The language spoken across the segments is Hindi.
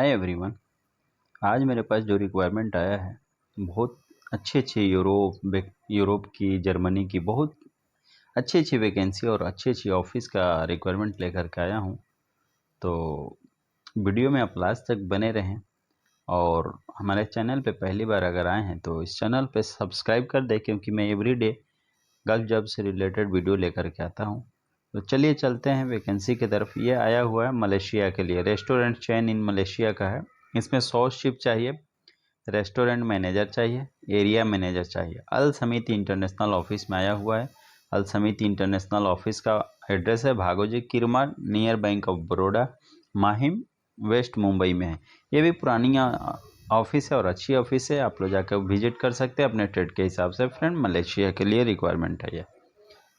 Hi everyone. आज मेरे पास जो रिक्वायरमेंट आया है बहुत अच्छे यूरोप की, जर्मनी की बहुत अच्छी वैकेंसी और अच्छी ऑफिस का रिक्वायरमेंट लेकर के आया हूँ। तो वीडियो में आप लास्ट तक बने रहें और हमारे चैनल पे पहली बार अगर आए हैं तो इस चैनल पे सब्सक्राइब कर दें, क्योंकि मैं एवरीडे गल्फ जॉब से रिलेटेड वीडियो लेकर के आता हूँ। तो चलिए चलते हैं वैकेंसी की तरफ। ये आया हुआ है मलेशिया के लिए, रेस्टोरेंट चेन इन मलेशिया का है। इसमें 100 शिफ्ट चाहिए, रेस्टोरेंट मैनेजर चाहिए, एरिया मैनेजर चाहिए। अल समिति इंटरनेशनल ऑफिस में आया हुआ है। अल समिति इंटरनेशनल ऑफिस का एड्रेस है Bhagoji Kirmar, near Bank of Baroda, Mahim, west Mumbai में है। ये भी पुरानी ऑफिस है और अच्छी ऑफिस है, आप लोग जाकर विजिट कर सकते हैं अपने ट्रेड के हिसाब से। फ्रेंड मलेशिया के लिए रिक्वायरमेंट है ये।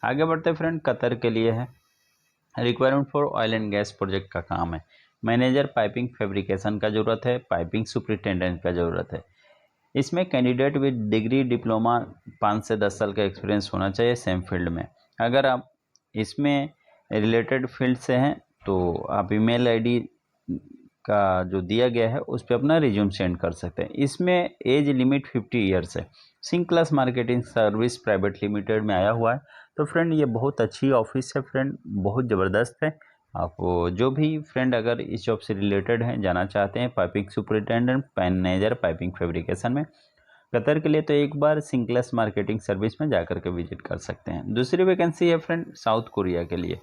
आगे बढ़ते फ्रेंड, कतर के लिए है। Requirement for oil and gas project का काम है। मैनेजर पाइपिंग फैब्रिकेशन का ज़रूरत है, पाइपिंग सुपरिटेंडेंट का ज़रूरत है। इसमें कैंडिडेट विद डिग्री डिप्लोमा 5 से 10 साल का एक्सपीरियंस होना चाहिए सेम फील्ड में। अगर आप इसमें रिलेटेड फील्ड से हैं तो आप ईमेल आईडी का जो दिया गया है उस पर अपना रिज्यूम सेंड कर सकते हैं। इसमें एज लिमिट 50 ईयर्स है। Singh class marketing service private limited में आया हुआ है। तो फ्रेंड ये बहुत अच्छी ऑफिस है फ्रेंड, बहुत ज़बरदस्त है। आप जो भी फ्रेंड अगर इस जॉब से रिलेटेड हैं, जाना चाहते हैं piping superintendent, manager piping fabrication में कतर के लिए, तो एक बार सिंह क्लास मार्केटिंग सर्विस में जाकर के विजिट कर सकते हैं। दूसरी वैकेंसी है फ्रेंड साउथ कोरिया के लिए।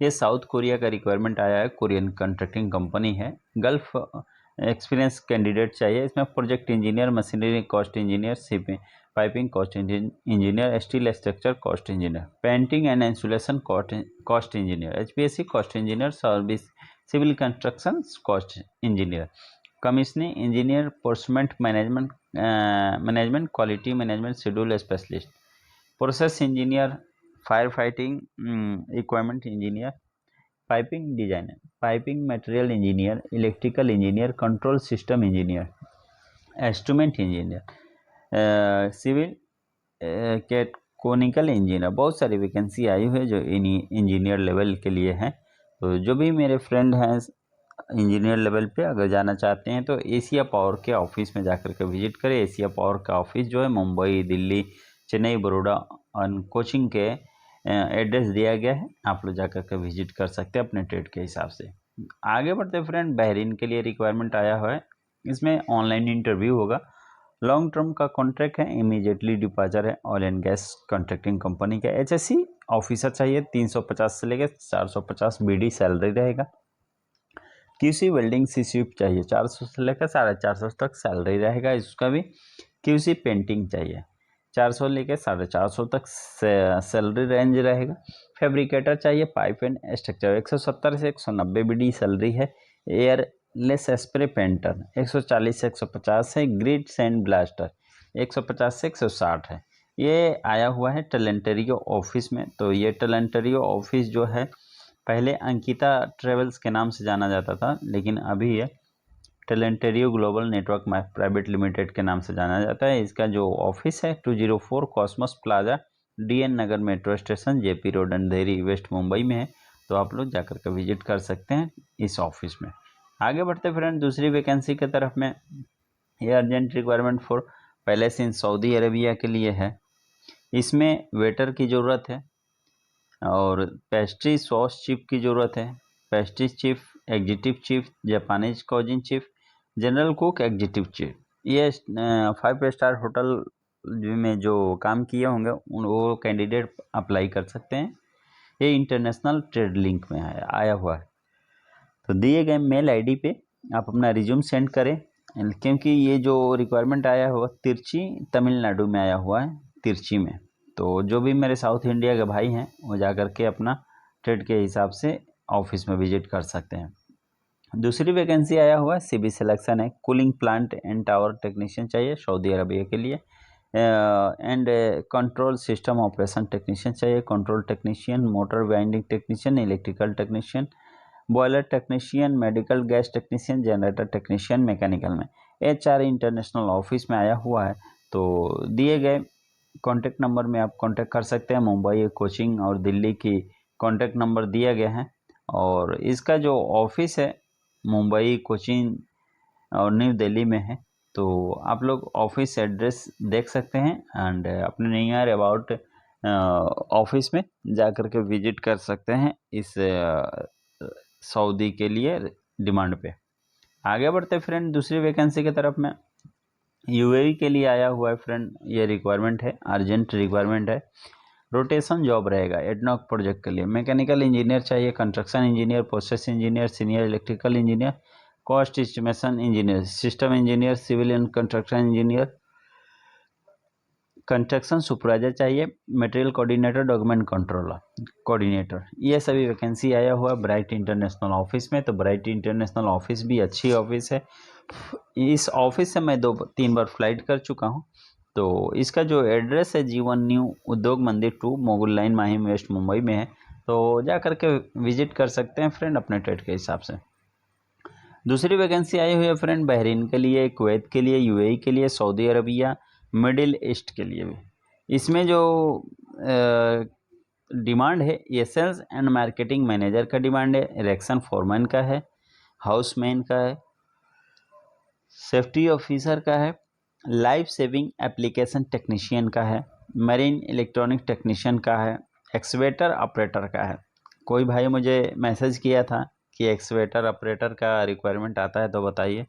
ये साउथ कोरिया का रिक्वायरमेंट आया है, कोरियन कंट्रैक्टिंग कंपनी है। गल्फ एक्सपीरियंस कैंडिडेट चाहिए। इसमें project engineer, machinery cost engineer, shipping piping cost engineer, steel structure cost engineer, painting and insulation cost engineer, HPSC cost engineer, service civil construction cost engineer, commissioning engineer, procurement management quality management schedule specialist, process engineer, fire fighting equipment engineer, piping designer, piping material engineer, electrical engineer, control system engineer, instrument engineer, civil कैटकोनिकल इंजीनियर। बहुत सारी वैकेंसी आई हुई है जो इंजीनियर लेवल के लिए हैं। तो जो भी मेरे फ्रेंड हैं इंजीनियर लेवल पे अगर जाना चाहते हैं तो एशिया पावर के ऑफिस में जाकर के विजिट करें। एशिया पावर का ऑफिस जो है मुंबई, दिल्ली, चेन्नई, बड़ौदा और कोचिंग के एड्रेस दिया गया है, आप लोग जाकर के विजिट कर सकते हैं अपने ट्रेड के हिसाब से। आगे बढ़ते फ्रेंड, बहरीन के लिए रिक्वायरमेंट आया हुआ है। इसमें ऑनलाइन इंटरव्यू होगा। लॉन्ग टर्म का कॉन्ट्रैक्ट है, इमीडिएटली डिपार्चर है। Oil and gas contracting company का एचएससी ऑफिसर चाहिए। 350 से लेकर 450 बीडी सैलरी रहेगा। क्यूसी वेल्डिंग सी शिफ्ट चाहिए, 400 से लेकर 450 तक सैलरी रहेगा इसका भी। क्यूसी पेंटिंग चाहिए, 400 लेकर 450 तक सैलरी रेंज रहेगा। फैब्रिकेटर चाहिए, पाइप एंड स्ट्रक्चर, 170 से 190 बीडी सैलरी है। एयरलेस स्प्रे पेंटर 140 से 150 है। ग्रिड सैंड ब्लास्टर 150 से 160 है। ये आया हुआ है टैलेंटरियो ऑफिस में। तो ये टैलेंटरियो ऑफिस जो है पहले अंकिता ट्रेवल्स के नाम से जाना जाता था, लेकिन अभी ये टैलेंटरियो ग्लोबल नेटवर्क प्राइवेट लिमिटेड के नाम से जाना जाता है। इसका जो ऑफिस है 204 कॉस्मोस प्लाजा, डीएन नगर मेट्रो स्टेशन, जेपी रोड, अंधेरी, वेस्ट मुंबई में है। तो आप लोग जाकर के विजिट कर सकते हैं इस ऑफिस में। आगे बढ़ते फ्रेंड, दूसरी वैकेंसी की तरफ में। ये urgent requirement for palace in Saudi Arabia के लिए है। इसमें वेटर की ज़रूरत है और पेस्ट्री सॉस चीफ की ज़रूरत है। Pastry chief, executive chief, Japanese cuisine chief, general cook, executive chief. ये 5 स्टार होटल में जो काम किए होंगे वो कैंडिडेट अप्लाई कर सकते हैं। ये इंटरनेशनल ट्रेड लिंक में आया हुआ है। तो दिए गए मेल आईडी पे आप अपना रिज्यूम सेंड करें, क्योंकि ये जो रिक्वायरमेंट आया हुआ तिरची तमिलनाडु में आया हुआ है, तिरची में। तो जो भी मेरे साउथ इंडिया के भाई हैं वो जाकर के अपना ट्रेड के हिसाब से ऑफिस में विजिट कर सकते हैं। दूसरी वैकेंसी आया हुआ है सीबी सिलेक्शन है। Cooling plant and tower technician चाहिए सऊदी अरबिया के लिए। And control system operation technician चाहिए। Control technician, motor winding technician, electrical technician, boiler technician, medical gas technician, generator technician mechanical में। एचआर इंटरनेशनल ऑफिस में आया हुआ है। तो दिए गए कॉन्टैक्ट नंबर में आप कॉन्टैक्ट कर सकते हैं। मुंबई, कोचिंग और दिल्ली की कॉन्टैक्ट नंबर दिया गया है। और इसका जो ऑफिस है मुंबई, कोचीन और न्यू दिल्ली में है। तो आप लोग ऑफिस एड्रेस देख सकते हैं एंड अपने नियर अबाउट ऑफिस में जा कर के विजिट कर सकते हैं इस सऊदी के लिए डिमांड पे। आगे बढ़ते फ्रेंड दूसरी वैकेंसी की तरफ में। यूएई के लिए आया हुआ है फ्रेंड, ये रिक्वायरमेंट है, अर्जेंट रिक्वायरमेंट है। रोटेशन जॉब रहेगा एडनॉक प्रोजेक्ट के लिए। मैकेनिकल इंजीनियर चाहिए, construction engineer, process engineer, senior electrical engineer, cost estimation engineer, system engineer, civil and construction engineer, construction supervisor चाहिए, material coordinator, document controller coordinator. ये सभी वैकेंसी आया हुआ है ब्राइट इंटरनेशनल ऑफिस में। तो ब्राइट इंटरनेशनल ऑफिस भी अच्छी ऑफिस है। इस ऑफिस से मैं 2-3 बार फ्लाइट कर चुका हूँ। तो इसका जो एड्रेस है जीवन न्यू उद्योग मंदिर 2 Mogul line Mahim west Mumbai में है। तो जा करके विजिट कर सकते हैं फ्रेंड अपने डेट के हिसाब से। दूसरी वैकेंसी आई हुई है फ्रेंड बहरीन के लिए, कुवैत के लिए, यूएई के लिए, सऊदी अरबिया, मिडिल ईस्ट के लिए भी। इसमें जो डिमांड है ये सेल्स एंड मार्केटिंग मैनेजर का डिमांड है, इरेक्शन फोरमैन का है, हाउसमैन का है, सेफ्टी ऑफिसर का है, लाइफ सेविंग एप्लीकेशन टेक्नीशियन का है, मरीन इलेक्ट्रॉनिक टेक्नीशियन का है, एक्सवेटर ऑपरेटर का है। कोई भाई मुझे मैसेज किया था कि एक्सवेटर ऑपरेटर का रिक्वायरमेंट आता है तो बताइए।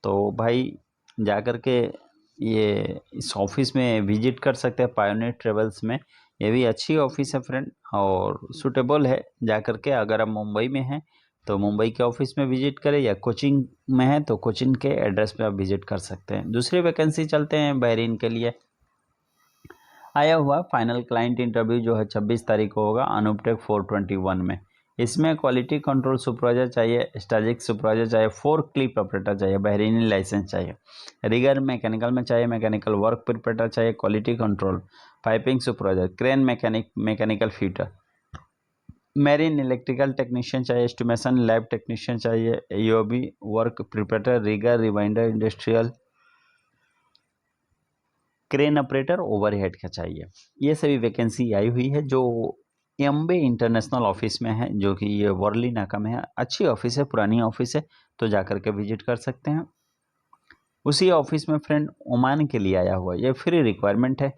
तो भाई जा कर के ये इस ऑफिस में विजिट कर सकते हैं पायोनियर ट्रेवल्स में। ये भी अच्छी ऑफिस है फ्रेंड और सूटेबल है। जा कर के अगर आप मुंबई में हैं तो मुंबई के ऑफिस में विजिट करें, या कोचिंग में है तो कोचिंग के एड्रेस पे आप विजिट कर सकते हैं। दूसरी वैकेंसी चलते हैं बहरीन के लिए। आया हुआ फाइनल क्लाइंट इंटरव्यू जो है 26 तारीख को होगा अनुपटेक 421 में। इसमें क्वालिटी कंट्रोल सुपरवाइजर चाहिए, स्टैटिक सुपरवाइजर चाहिए, 4 क्लिप ऑपरेटर चाहिए, बहरीनी लाइसेंस चाहिए, रिगर मैकेनिकल में चाहिए, मैकेनिकल वर्क प्रिपेटर चाहिए, quality control, piping supervisor, crane mechanic, mechanical fitter, marine electrical technician चाहिए, एस्टिमेशन लैब टेक्नीशियन चाहिए, EOB work preparator, rigger, rewinder, industrial, crane operator, overhead का चाहिए। ये सभी वैकेंसी आई हुई है जो एम्बे इंटरनेशनल ऑफिस में है, जो कि ये वर्ली नाका में है। अच्छी ऑफिस है, पुरानी ऑफिस है, तो जाकर के विजिट कर सकते हैं। उसी ऑफिस में फ्रेंड ओमान के लिए आया हुआ है, ये फ्री रिक्वायरमेंट है।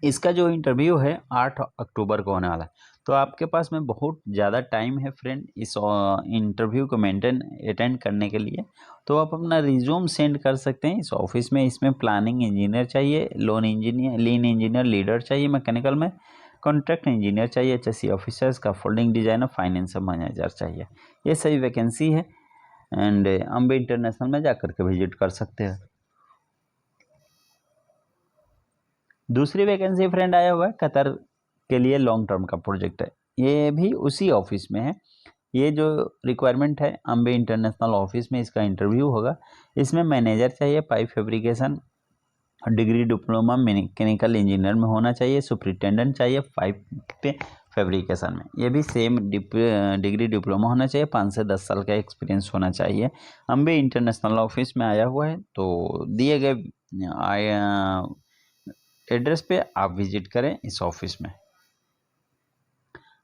इसका जो इंटरव्यू है 8 अक्टूबर को होने वाला है। तो आपके पास में बहुत ज़्यादा टाइम है फ्रेंड इस इंटरव्यू को अटेंड करने के लिए। तो आप अपना रिज्यूम सेंड कर सकते हैं इस ऑफिस में। इसमें प्लानिंग इंजीनियर चाहिए, लोन इंजीनियर, लीन इंजीनियर, लीडर चाहिए मैकेनिकल में, कॉन्ट्रैक्ट इंजीनियर चाहिए, एचएससी ऑफिसर्स का, फोल्डिंग डिजाइनर, फाइनेंस मैनेजर चाहिए। ये सही वैकेंसी है एंड अम्बे इंटरनेशनल में जाकर के विजिट कर सकते हैं। दूसरी वैकेंसी फ्रेंड आया हुआ है कतर के लिए, लॉन्ग टर्म का प्रोजेक्ट है, ये भी उसी ऑफिस में है। ये जो रिक्वायरमेंट है अम्बे इंटरनेशनल ऑफिस में, इसका इंटरव्यू होगा। इसमें मैनेजर चाहिए, pipe fabrication degree diploma mechanical engineer में होना चाहिए, सुपरिटेंडेंट चाहिए पाइप फैब्रिकेशन में, ये भी सेम डिग्री डिप्लोमा होना चाहिए, 5 से 10 साल का एक्सपीरियंस होना चाहिए। अम्बे इंटरनेशनल ऑफिस में आया हुआ है। तो दिए गए एड्रेस पे आप विजिट करें इस ऑफिस में।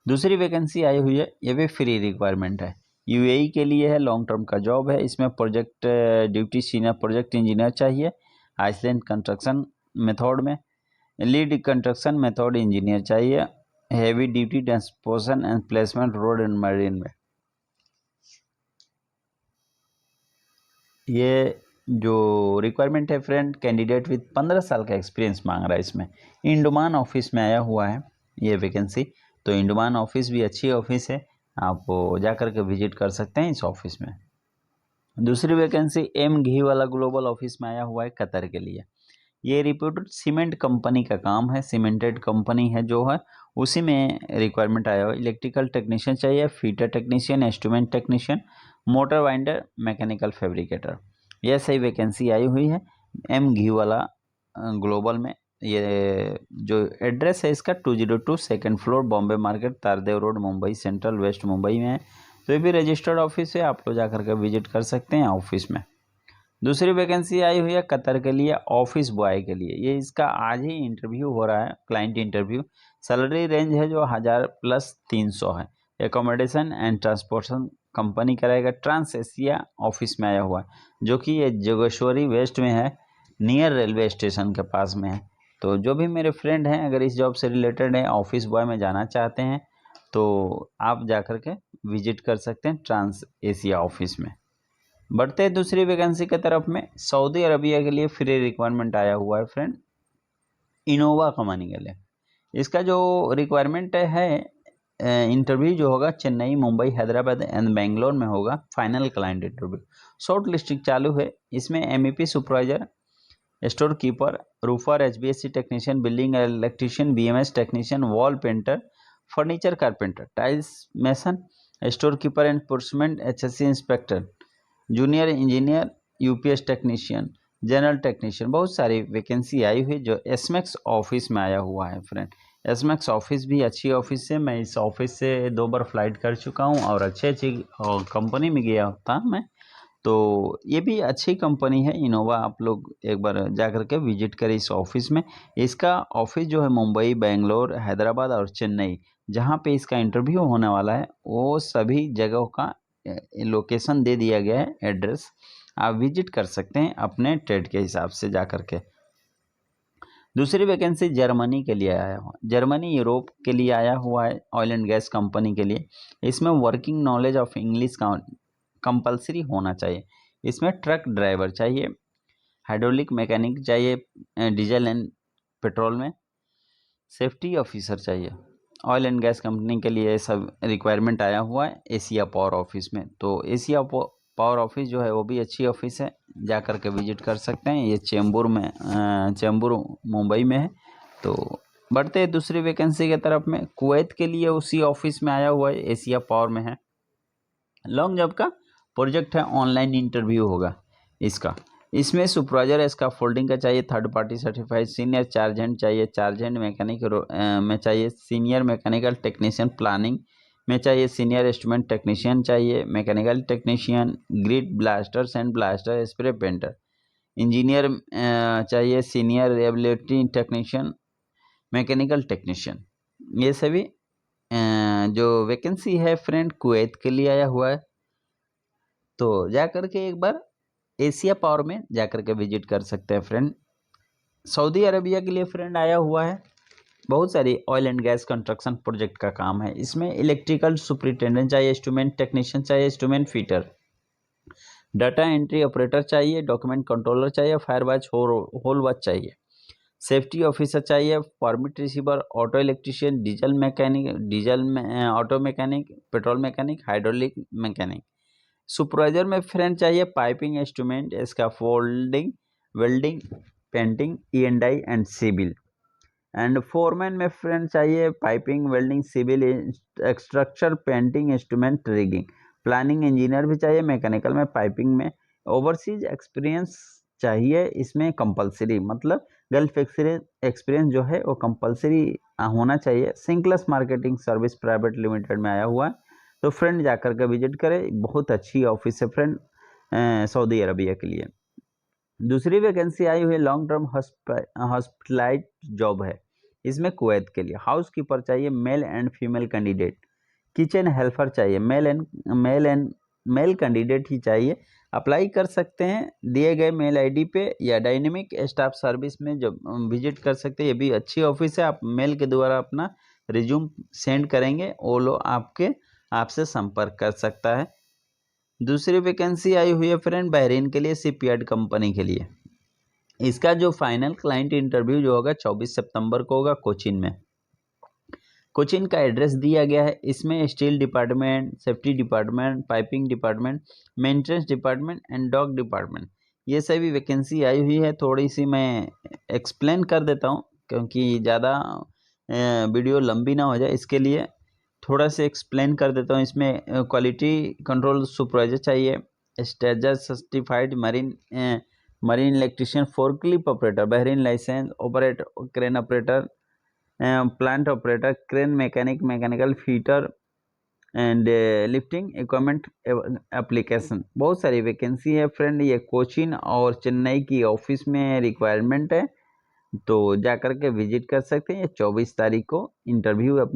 दूसरी वैकेंसी आई हुई है, ये भी फ्री रिक्वायरमेंट है, यूएई के लिए है, लॉन्ग टर्म का जॉब है। इसमें project duty senior project engineer चाहिए, आइसलैंड कंस्ट्रक्शन मेथड में, लीड कंस्ट्रक्शन मेथड इंजीनियर चाहिए, heavy duty transportation and placement road and marine में। ये जो रिक्वायरमेंट है फ्रेंड, कैंडिडेट विद 15 साल का एक्सपीरियंस मांग रहा है। इसमें इंडमान ऑफिस में आया हुआ है ये वैकेंसी। तो इंडमान ऑफिस भी अच्छी ऑफिस है, आप जा कर के विजिट कर सकते हैं इस ऑफिस में। दूसरी वैकेंसी एम घी वाला ग्लोबल ऑफिस में आया हुआ है कतर के लिए। ये रिप्यूटेड सीमेंट कंपनी का काम है, सीमेंटेड कंपनी है जो है, उसी में रिक्वायरमेंट आया हुआ है। इलेक्ट्रिकल टेक्नीशियन चाहिए, fitter technician, instrument technician, motor winder, mechanical fabricator. यह सही वैकेंसी आई हुई है एम घी वाला ग्लोबल में। ये जो एड्रेस है इसका 202 second floor Bombay market, Tardeo road, Mumbai central, west Mumbai में है। तो ये भी रजिस्टर्ड ऑफिस है, आप लोग जा करके विजिट कर सकते हैं ऑफिस में। दूसरी वैकेंसी आई हुई है कतर के लिए, ऑफिस बॉय के लिए। ये इसका आज ही इंटरव्यू हो रहा है, क्लाइंट इंटरव्यू। सैलरी रेंज है जो 1000 + 300 है। एकोमोडेशन एंड ट्रांसपोर्टेशन कंपनी कराएगा, ट्रांस एशिया ऑफिस में आया हुआ है, जो कि ये जोगेश्वरी वेस्ट में है, नियर रेलवे स्टेशन के पास में है। तो जो भी मेरे फ्रेंड हैं अगर इस जॉब से रिलेटेड है, ऑफिस बॉय में जाना चाहते हैं, तो आप जा कर के विजिट कर सकते हैं ट्रांस एशिया ऑफिस में। बढ़ते हैं दूसरी वैकेंसी की तरफ में। सऊदी अरबिया के लिए फ्री रिक्वायरमेंट आया हुआ है फ्रेंड, इनोवा कंपनी के लिए। इसका जो रिक्वायरमेंट है, इंटरव्यू जो होगा चेन्नई, मुंबई, हैदराबाद एंड बेंगलोर में होगा। Final client interview, short listing चालू है। इसमें MEP supervisor, store keeper, roofer, HVAC technician, building electrician, BMS technician, wall painter, furniture carpenter, tiles mason, store keeper and procurement, HSC inspector, junior engineer, UPS technician, general technician, बहुत सारी वैकेंसी आई हुई जो SMAX ऑफिस में आया हुआ है फ्रेंड। SMAX ऑफिस भी अच्छी ऑफिस है, मैं इस ऑफिस से 2 बार फ्लाइट कर चुका हूँ और अच्छी कंपनी में गया था मैं। तो ये भी अच्छी कंपनी है इनोवा, आप लोग एक बार जा कर के विजिट करें इस ऑफिस में। इसका ऑफिस जो है मुंबई, बेंगलोर, हैदराबाद और चेन्नई, जहाँ पे इसका इंटरव्यू होने वाला है वो सभी जगहों का लोकेशन दे दिया गया है, एड्रेस। आप विजिट कर सकते हैं अपने ट्रेड के हिसाब से जा कर के। दूसरी वैकेंसी जर्मनी के लिए आया हुआ, जर्मनी यूरोप के लिए आया हुआ है, ऑयल एंड गैस कंपनी के लिए। इसमें वर्किंग नॉलेज ऑफ इंग्लिश का कंपलसरी होना चाहिए। इसमें ट्रक ड्राइवर चाहिए, हाइड्रोलिक मैकेनिक चाहिए, डीजल एंड पेट्रोल में, सेफ्टी ऑफिसर चाहिए। ऑयल एंड गैस कंपनी के लिए सब रिक्वायरमेंट आया हुआ है एशिया पावर ऑफिस में। तो एशिया पावर ऑफिस जो है वो भी अच्छी ऑफिस है, जा कर के विजिट कर सकते हैं। ये चेंबूर में, चेंबूर मुंबई में है। तो बढ़ते हैं दूसरी वैकेंसी की तरफ में। कुवैत के लिए उसी ऑफिस में आया हुआ है, एशिया पावर में है। लॉन्ग जॉब का प्रोजेक्ट है, ऑनलाइन इंटरव्यू होगा इसका। इसमें सुपरवाइजर इसका फोल्डिंग का चाहिए, third party certified, senior charge hand चाहिए, चार्ज हैंड मैकेनिक में चाहिए, सीनियर मैकेनिकल टेक्नीशियन प्लानिंग में चाहिए, सीनियर इंस्ट्रूमेंट टेक्नीशियन चाहिए, mechanical technician, grid blasters and blaster, spray painter, engineer चाहिए, सीनियर रिहेबिलिटी टेक्नीशियन, मैकेनिकल टेक्नीशियन। ये सभी जो वैकेंसी है फ्रेंड कुवैत के लिए आया हुआ है। तो जा कर के एक बार एशिया पावर में जा कर के विजिट कर सकते हैं फ्रेंड। सऊदी अरबिया के लिए फ्रेंड आया हुआ है, बहुत सारी oil and gas construction project का काम है। इसमें इलेक्ट्रिकल सुपरिटेंडेंट चाहिए, इंस्ट्रूमेंट टेक्नीशियन चाहिए, instrument fitter, data entry operator चाहिए, डॉक्यूमेंट कंट्रोलर चाहिए, फायर वॉच, होल वॉच चाहिए, सेफ्टी ऑफिसर चाहिए, permit receiver, auto electrician, diesel mechanic, auto mechanic, petrol mechanic, hydraulic mechanic. Supervisor में फ्रेंड चाहिए piping instrument, scaffolding, welding, painting, E&I and civil. And foreman में फ्रेंड चाहिए piping, welding, civil, structure, painting, instrument, rigging. Planning engineer भी चाहिए मैकेनिकल में, पाइपिंग में। ओवरसीज एक्सपीरियंस चाहिए इसमें कंपलसरी, मतलब गल्फ एक्सपीरियंस जो है वो कंपलसरी होना चाहिए। सिंक्लस मार्केटिंग सर्विस प्राइवेट लिमिटेड में आया हुआ है। तो फ्रेंड जाकर के विजिट करें, बहुत अच्छी ऑफिस है फ्रेंड सऊदी अरबिया के लिए। दूसरी वैकेंसी आई हुई है, लॉन्ग टर्म हॉस्पिटलाइट जॉब है। इसमें कुवैत के लिए हाउस कीपर चाहिए, male and female candidate. Kitchen helper चाहिए, मेल कैंडिडेट ही चाहिए। अप्लाई कर सकते हैं दिए गए मेल ID पे, या डायनेमिक स्टाफ सर्विस में जो विजिट कर सकते हैं। ये भी अच्छी ऑफिस है, आप मेल के द्वारा अपना रिज्यूम सेंड करेंगे, वो लोग आपसे संपर्क कर सकता है। दूसरी वैकेंसी आई हुई है फ्रेंड बहरीन के लिए, शिपयार्ड कंपनी के लिए। इसका जो फाइनल क्लाइंट इंटरव्यू जो होगा 24 सितंबर को होगा कोचीन में। कोचीन का एड्रेस दिया गया है। इसमें steel department, safety department, piping department, maintenance department and dock department, ये सभी वैकेंसी आई हुई है। थोड़ी सी मैं एक्सप्लेन कर देता हूँ क्योंकि ज़्यादा वीडियो लंबी ना हो जाए, इसके लिए थोड़ा सा एक्सप्लेन कर देता हूँ। इसमें क्वालिटी कंट्रोल सुपरवाइजर चाहिए, stager certified marine electrician, forklift operator, Bahrain license operator, crane operator, plant operator, crane mechanic, mechanical fitter and lifting equipment application. बहुत सारी वैकेंसी है फ्रेंड। ये कोचीन और चेन्नई की ऑफिस में रिक्वायरमेंट है, तो जाकर के विजिट कर सकते हैं। ये 24 तारीख को इंटरव्यू अपने